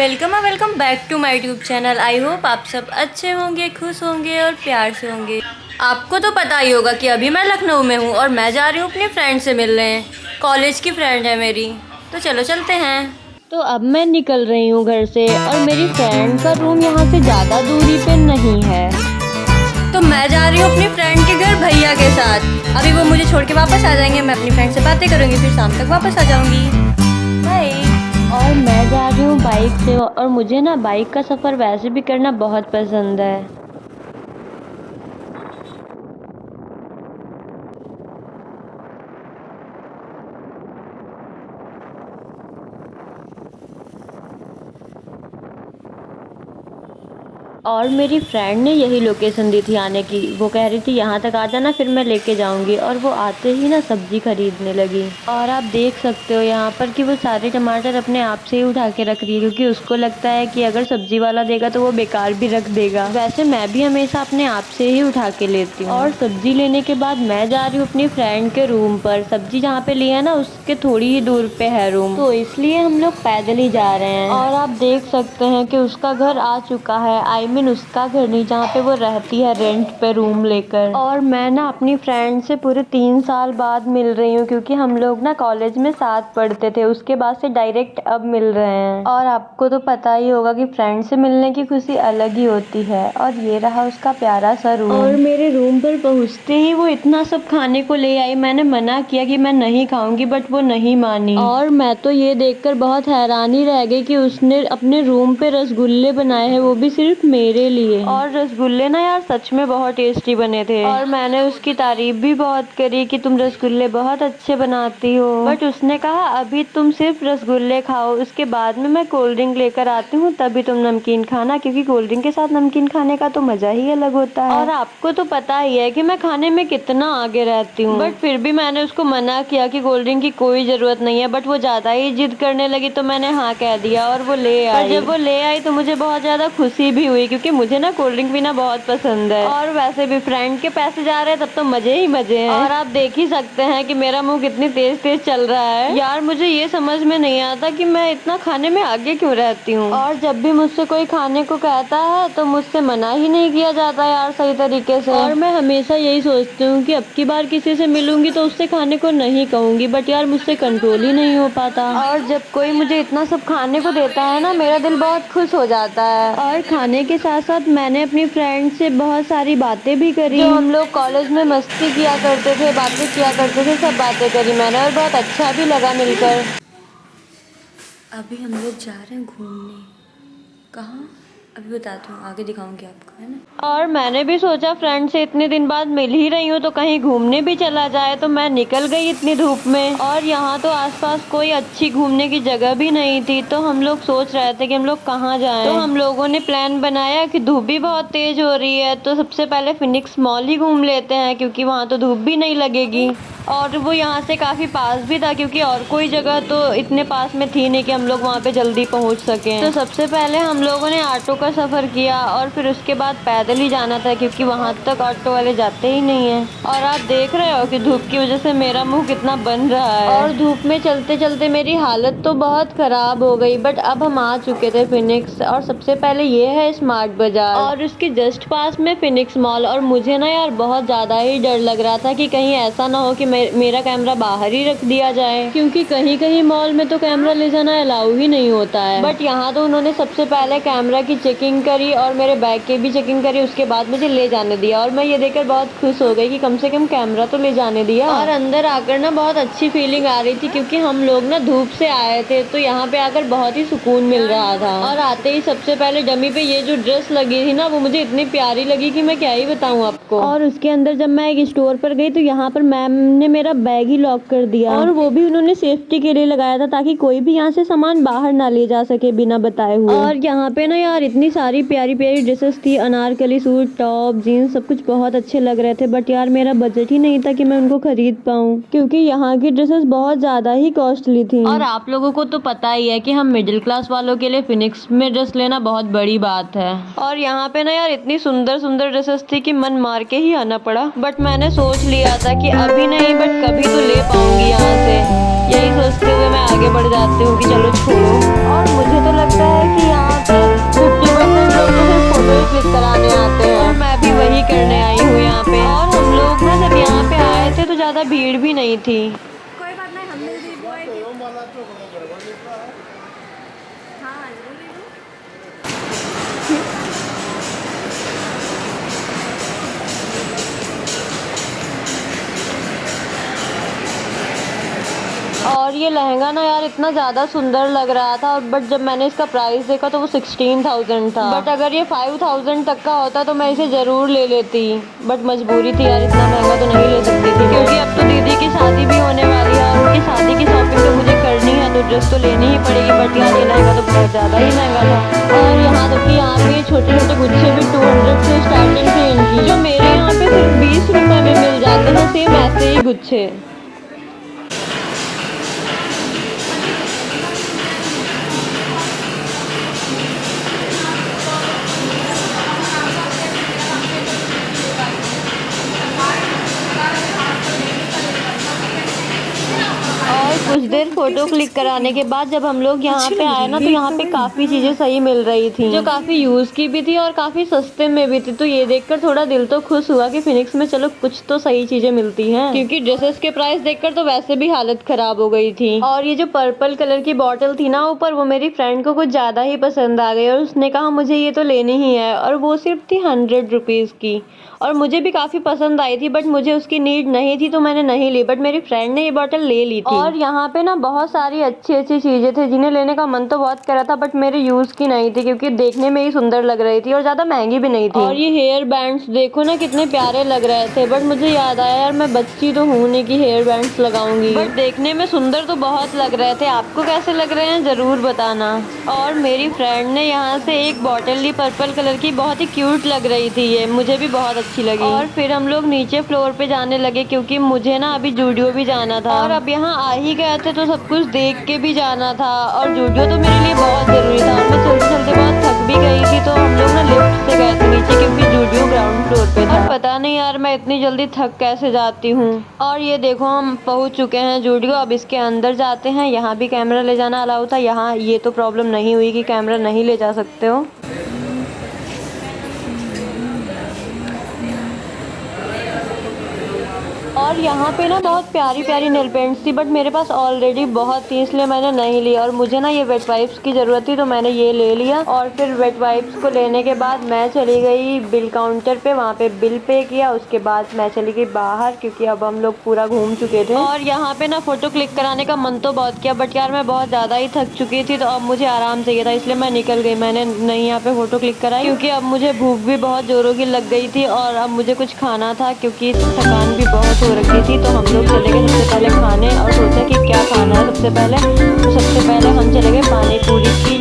Welcome back to my YouTube channel. I hope आप सब अच्छे होंगे, खुश होंगे और प्यार से होंगे। आपको तो पता ही होगा कि अभी मैं लखनऊ में हूँ और मैं जा रही हूँ अपनी फ्रेंड से मिलने। कॉलेज की फ्रेंड है मेरी, तो चलो चलते हैं। तो अब मैं निकल रही हूँ घर से और मेरी फ्रेंड का रूम यहाँ से ज़्यादा दूरी पे नहीं है, तो मैं जा रही हूँ अपनी फ्रेंड के घर भैया के साथ। अभी वो मुझे छोड़ के वापस आ जाएंगे, मैं अपनी फ्रेंड से बातें करूँगी, फिर शाम तक वापस आ जाऊँगी। बाय। और मैं जा रही हूँ बाइक से, और मुझे ना बाइक का सफ़र वैसे भी करना बहुत पसंद है। और मेरी फ्रेंड ने यही लोकेशन दी थी आने की। वो कह रही थी यहाँ तक आ जाना, फिर मैं लेके जाऊँगी। और वो आते ही ना सब्जी खरीदने लगी। और आप देख सकते हो यहाँ पर कि वो सारे टमाटर अपने आप से ही उठा के रख रही है, क्योंकि उसको लगता है कि अगर सब्जी वाला देगा तो वो बेकार भी रख देगा। वैसे मैं भी हमेशा अपने आप से ही उठा के लेती हूँ। और सब्जी लेने के बाद मैं जा रही हूँ अपनी फ्रेंड के रूम पर। सब्जी जहाँ पे लिया है ना उसके थोड़ी ही दूर पे है रूम, तो इसलिए हम लोग पैदल ही जा रहे हैं। और आप देख सकते हैं कि उसका घर आ चुका है। उसका घर नहीं, जहाँ पे वो रहती है रेंट पे रूम लेकर। और मैं ना अपनी फ्रेंड से पूरे 3 साल बाद मिल रही हूँ, क्योंकि हम लोग ना कॉलेज में साथ पढ़ते थे, उसके बाद से डायरेक्ट अब मिल रहे हैं। और आपको तो पता ही होगा कि फ्रेंड से मिलने की खुशी अलग ही होती है। और ये रहा उसका प्यारा सा रूम। और मेरे रूम पर पहुँचते ही वो इतना सब खाने को ले आई। मैंने मना किया कि मैं नहीं खाऊंगी, बट वो नहीं मानी। और मैं तो ये देखकर बहुत हैरानी रह गई कि उसने अपने रूम पे रसगुल्ले बनाए हैं, वो भी सिर्फ मेरे लिए। और रसगुल्ले ना यार सच में बहुत टेस्टी बने थे। और मैंने उसकी तारीफ भी बहुत करी कि तुम रसगुल्ले बहुत अच्छे बनाती हो। बट उसने कहा अभी तुम सिर्फ रसगुल्ले खाओ, उसके बाद में मैं कोल्ड ड्रिंक लेकर आती हूँ, तभी तुम नमकीन खाना, क्योंकि कोल्ड ड्रिंक के साथ नमकीन खाने का तो मजा ही अलग होता है। और आपको तो पता ही है कि मैं खाने में कितना आगे रहती हूँ, बट फिर भी मैंने उसको मना किया कि कोल्ड ड्रिंक की कोई जरूरत नहीं है। बट वो ज्यादा ही जिद करने लगी, तो मैंने हाँ कह दिया और वो ले आई। जब वो ले आई तो मुझे बहुत ज्यादा खुशी भी हुई, क्योंकि मुझे ना कोल्ड ड्रिंक पीना बहुत पसंद है। और वैसे भी फ्रेंड के पैसे जा रहे हैं तब तो मजे ही मजे हैं। और आप देख ही सकते हैं कि मेरा मुंह कितनी तेज तेज चल रहा है। यार मुझे ये समझ में नहीं आता कि मैं इतना खाने में आगे क्यों रहती हूँ। और जब भी मुझसे कोई खाने को कहता है तो मुझसे मना ही नहीं किया जाता यार सही तरीके से। और मैं हमेशा यही सोचती हूँ कि अब की बार किसी से मिलूंगी तो उससे खाने को नहीं कहूंगी, बट यार मुझसे कंट्रोल ही नहीं हो पाता। और जब कोई मुझे इतना सब खाने को देता है ना, मेरा दिल बहुत खुश हो जाता है। और खाने के साथ साथ मैंने अपनी फ्रेंड से बहुत सारी बातें भी करी। जो हम लोग कॉलेज में मस्ती किया करते थे, बातें किया करते थे, सब बातें करी मैंने, और बहुत अच्छा भी लगा मिलकर। अभी हम लोग जा रहे हैं घूमने। कहाँ अभी बताती हूँ, आगे दिखाऊंगी आपको, है ना। और मैंने भी सोचा फ्रेंड से इतने दिन बाद मिल ही रही हूँ तो कहीं घूमने भी चला जाए, तो मैं निकल गई इतनी धूप में। और यहाँ तो आसपास कोई अच्छी घूमने की जगह भी नहीं थी, तो हम लोग सोच रहे थे कि हम लोग कहाँ जाएं। तो हम लोगों ने प्लान बनाया कि धूप भी बहुत तेज हो रही है, तो सबसे पहले फिनिक्स मॉल ही घूम लेते हैं, क्योंकि वहाँ तो धूप भी नहीं लगेगी। और वो यहाँ से काफ़ी पास भी था, क्योंकि और कोई जगह तो इतने पास में थी नहीं कि हम लोग वहाँ पे जल्दी पहुँच सकें। तो सबसे पहले हम लोगों ने ऑटो का सफ़र किया, और फिर उसके बाद पैदल ही जाना था, क्योंकि वहाँ तक ऑटो वाले जाते ही नहीं हैं। और आप देख रहे हो कि धूप की वजह से मेरा मुँह कितना बन रहा है। और धूप में चलते चलते मेरी हालत तो बहुत ख़राब हो गई। बट अब हम आ चुके थे फिनिक्स, और सबसे पहले ये है स्मार्ट बाज़ार, और उसके जस्ट पास में फिनिक्स मॉल। और मुझे ना यार बहुत ज़्यादा ही डर लग रहा था कि कहीं ऐसा ना हो कि मेरा कैमरा बाहर ही रख दिया जाए, क्योंकि कहीं कहीं मॉल में तो कैमरा ले जाना अलाउ ही नहीं होता है। बट यहाँ तो उन्होंने सबसे पहले कैमरा की चेकिंग करी और मेरे बैग की भी चेकिंग करी, उसके बाद मुझे ले जाने दिया। और मैं ये देखकर बहुत खुश हो गई कि कम से कम कैमरा तो ले जाने दिया। और अंदर आकर ना बहुत अच्छी फीलिंग आ रही थी, क्योंकि हम लोग ना धूप से आए थे, तो यहाँ पे आकर बहुत ही सुकून मिल रहा था। और आते ही सबसे पहले डमी पे ये जो ड्रेस लगी थी ना, वो मुझे इतनी प्यारी लगी कि मैं क्या ही बताऊँ आपको। और उसके अंदर जब मैं एक स्टोर पर गई तो यहाँ पर मैम ने मेरा बैग ही लॉक कर दिया, और वो भी उन्होंने सेफ्टी के लिए लगाया था, ताकि कोई भी यहाँ से सामान बाहर ना ले जा सके बिना बताए हुए। और यहाँ पे ना यार इतनी सारी प्यारी प्यारी ड्रेसेस थी, अनारकली सूट, टॉप, जीन्स, सब कुछ बहुत अच्छे लग रहे थे। बट यार मेरा बजट ही नहीं था कि मैं उनको खरीद पाऊँ, क्योंकि यहाँ की ड्रेसेस बहुत ज्यादा ही कॉस्टली थी। और आप लोगों को तो पता ही है कि हम मिडिल क्लास वालों के लिए फिनिक्स में ड्रेस लेना बहुत बड़ी बात है। और यहाँ पे ना यार इतनी सुंदर सुंदर ड्रेसेस थी कि मन मार के ही आना पड़ा। बट मैंने सोच लिया था कि अभी नहीं, बट कभी तो ले पाऊंगी यहाँ से। यही सोचते हुए मैं आगे बढ़ जाती हूँ कि चलो छोड़ो। और मुझे तो लगता है कि क्लिक कराने आते हैं, और मैं भी वही करने आई हूँ यहाँ पे। और हम लोग ना जब यहाँ पे आए थे तो ज़्यादा भीड़ भी नहीं थी। कोई बात नहीं, हम मिल जी बॉय की। हाँ और ये लहंगा ना यार इतना ज़्यादा सुंदर लग रहा था, बट जब मैंने इसका प्राइस देखा तो वो 16,000 था। बट अगर ये 5,000 तक का होता तो मैं इसे ज़रूर ले लेती, बट मजबूरी थी यार, इतना महंगा तो नहीं ले सकती थी, क्योंकि अब तो दीदी की शादी भी होने वाली है और उनकी शादी की शॉपिंग तो मुझे करनी है, तो ड्रेस तो लेनी ही पड़ेगी। बट यार ये लहंगा तो बहुत ज़्यादा ही महंगा था। और यहाँ तक कि यहाँ पे छोटे छोटे गुच्छे भी 200 से स्टार्टिंग थी इनकी, जो मेरे यहाँ पे सिर्फ 20 रुपये में मिल जाते हैं सेम ऐसे ही गुच्छे। और कुछ देर फोटो क्लिक कराने के बाद जब हम लोग यहाँ पे आए ना, तो यहाँ पे काफ़ी चीज़ें सही मिल रही थी, जो काफ़ी यूज़ की भी थी और काफ़ी सस्ते में भी थी। तो ये देखकर थोड़ा दिल तो खुश हुआ कि फिनिक्स में चलो कुछ तो सही चीज़ें मिलती हैं, क्योंकि ड्रेसेस के प्राइस देखकर तो वैसे भी हालत खराब हो गई थी। और ये जो पर्पल कलर की बॉटल थी ना ऊपर, वो मेरी फ्रेंड को कुछ ज़्यादा ही पसंद आ गई और उसने कहा मुझे ये तो लेनी ही है, और वो सिर्फ थी 100 रुपीज़ की। और मुझे भी काफ़ी पसंद आई थी, बट मुझे उसकी नीड नहीं थी तो मैंने नहीं ली, बट मेरी फ्रेंड ने ये बॉटल ले ली थी। और यहाँ पे ना बहुत सारी अच्छी अच्छी चीज़ें थी जिन्हें लेने का मन तो बहुत कर रहा था, बट मेरे यूज़ की नहीं थी, क्योंकि देखने में ही सुंदर लग रही थी और ज़्यादा महंगी भी नहीं थी। और ये हेयर बैंड्स देखो ना कितने प्यारे लग रहे थे, बट मुझे याद आया यार मैं बच्ची तो हूँ नहीं कि हेयर बैंड्स लगाऊंगी, बट देखने में सुंदर तो बहुत लग रहे थे। आपको कैसे लग रहे हैं ज़रूर बताना। और मेरी फ्रेंड ने यहाँ से एक बॉटल ली पर्पल कलर की, बहुत ही क्यूट लग रही थी ये, मुझे भी बहुत अच्छी लगी। और फिर हम लोग नीचे फ्लोर पे जाने लगे, क्योंकि मुझे ना अभी जूडियो भी जाना था, और अब यहाँ आ ही गए थे तो सब कुछ देख के भी जाना था, और जूडियो तो मेरे लिए बहुत ज़रूरी था। और मैं चलते चलते बहुत थक भी गई थी, तो हम लोग ना लिफ्ट से गए थे नीचे, क्योंकि जूडियो ग्राउंड फ्लोर पे था। और पता नहीं यार मैं इतनी जल्दी थक कैसे जाती हूँ। और ये देखो हम पहुँच चुके हैं जूडियो, अब इसके अंदर जाते हैं। यहाँ भी कैमरा ले जाना अलाउ था, यहाँ ये तो प्रॉब्लम नहीं हुई कि कैमरा नहीं ले जा सकते हो। और यहाँ पे ना बहुत प्यारी प्यारी नेल पेंट्स थी, बट मेरे पास ऑलरेडी बहुत थी इसलिए मैंने नहीं ली, और मुझे ना ये वेट वाइप्स की ज़रूरत थी तो मैंने ये ले लिया। और फिर वेट वाइप्स को लेने के बाद मैं चली गई बिल काउंटर पे, वहाँ पे बिल पे किया, उसके बाद मैं चली गई बाहर, क्योंकि अब हम लोग पूरा घूम चुके थे। और यहाँ पे ना फ़ोटो क्लिक कराने का मन तो बहुत किया, बट यार मैं बहुत ज़्यादा ही थक चुकी थी, तो अब मुझे आराम चाहिए था, इसलिए मैं निकल गई। मैंने नहीं यहाँ पे फ़ोटो क्लिक कराई, क्योंकि अब मुझे भूख भी बहुत ज़ोरों की लग गई थी, और अब मुझे कुछ खाना था, क्योंकि थकान भी बहुत हो रखी थी। तो हम लोग चले गए सबसे पहले खाने, और सोचा कि क्या खाना है सबसे पहले, तो सबसे पहले हम चले गए पानी पूरी की